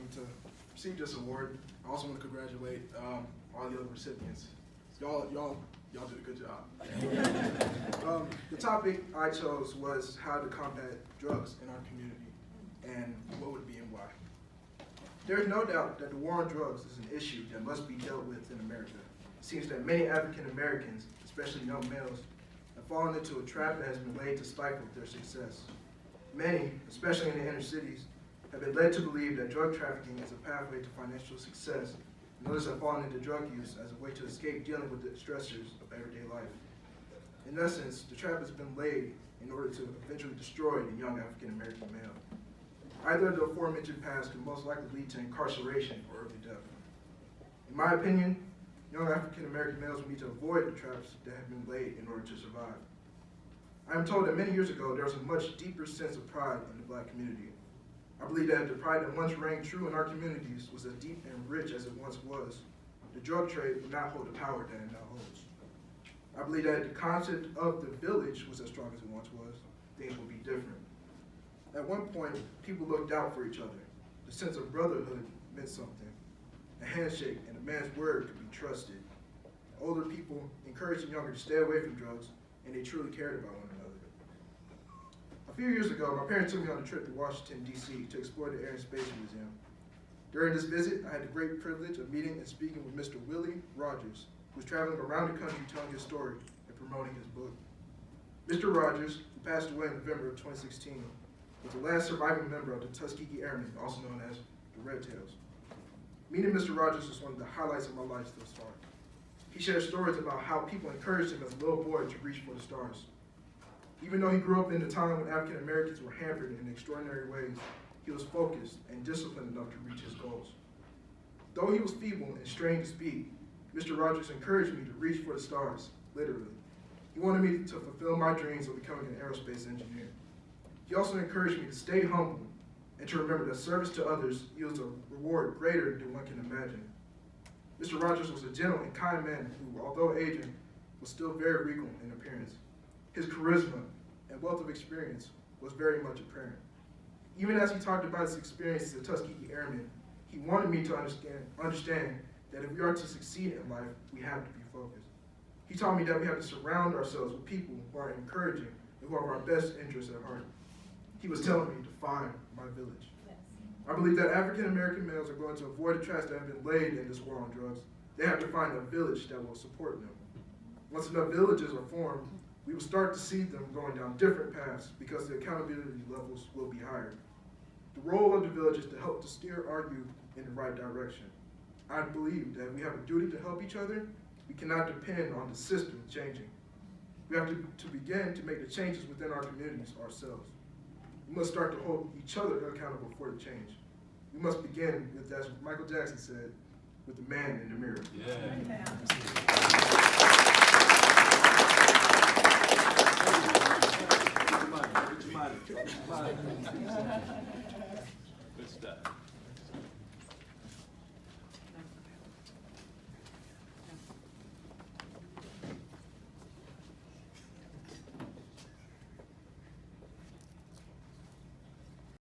me to receive this award. I also want to congratulate all the other recipients. Y'all did a good job. The topic I chose was how to combat drugs in our community and what would be and why. There is no doubt that the war on drugs is an issue that must be dealt with in America. It seems that many African Americans, especially young males, have fallen into a trap that has been laid to stifle their success. Many, especially in the inner cities, have been led to believe that drug trafficking is a pathway to financial success, and others have fallen into drug use as a way to escape dealing with the stressors of everyday life. In essence, the trap has been laid in order to eventually destroy the young African American male. Either of the aforementioned paths could most likely lead to incarceration or early death. In my opinion, young African American males need to avoid the traps that have been laid in order to survive. I am told that many years ago there was a much deeper sense of pride in the black community. I believe that if the pride that once rang true in our communities was as deep and rich as it once was, the drug trade would not hold the power that it now holds. I believe that if the concept of the village was as strong as it once was, things would be different. At one point, people looked out for each other. The sense of brotherhood meant something. A handshake and a man's word could be trusted. Older people encouraged the younger to stay away from drugs, and they truly cared about one another. A few years ago, my parents took me on a trip to Washington, D.C. to explore the Air and Space Museum. During this visit, I had the great privilege of meeting and speaking with Mr. Willie Rogers, who was traveling around the country telling his story and promoting his book. Mr. Rogers, who passed away in November of 2016, was the last surviving member of the Tuskegee Airmen, also known as the Red Tails. Meeting Mr. Rogers was one of the highlights of my life thus far. He shared stories about how people encouraged him as a little boy to reach for the stars. Even though he grew up in a time when African Americans were hampered in extraordinary ways, he was focused and disciplined enough to reach his goals. Though he was feeble and strained to speak, Mr. Rogers encouraged me to reach for the stars, literally. He wanted me to fulfill my dreams of becoming an aerospace engineer. He also encouraged me to stay humble and to remember that service to others yields a reward greater than one can imagine. Mr. Rogers was a gentle and kind man who, although aging, was still very regal in appearance. His charisma and wealth of experience was very much apparent. Even as he talked about his experiences at Tuskegee Airmen, he wanted me to understand that if we are to succeed in life, we have to be focused. He taught me that we have to surround ourselves with people who are encouraging and who have our best interests at heart. He was telling me to find my village. Yes. I believe that African American males are going to avoid the traps that have been laid in this war on drugs. They have to find a village that will support them. Once enough villages are formed, we will start to see them going down different paths because the accountability levels will be higher. The role of the village is to help to steer our youth in the right direction. I believe that we have a duty to help each other. We cannot depend on the system changing. We have to begin to make the changes within our communities ourselves. We must start to hold each other accountable for the change. We must begin with, as Michael Jackson said, with the man in the mirror. Yeah.